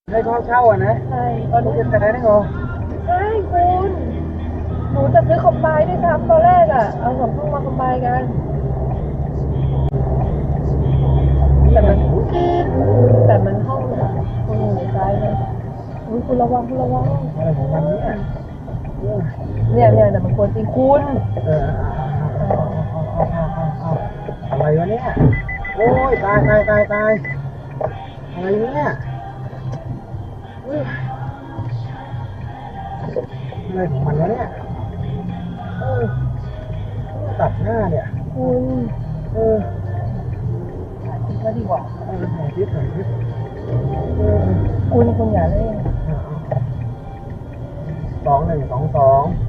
ให้พ่อเช่าอ่ะนะใช่ก็หนูจะแต่ได้เหรอใช่คุณหนูจะซื้อคอมไบด้วยซ้ำตอนแรกอ่ะเอาสองห้องมาคอมไบกันแต่มันห้องห้องอยู่ซ้ายเลยอุ้ยคุณระวังอะไรของมันเนี่ยเนี่ยแต่มันควรจริงคุณเอาอะไรวะเนี่ยโอ้ยตายอะไรเนี่ยอะไรของมันวะเนี่ยตัดหน้าเนี่ยคุณก็ดีกว่าถ่ายคลิปคุณอย่าเล่น2122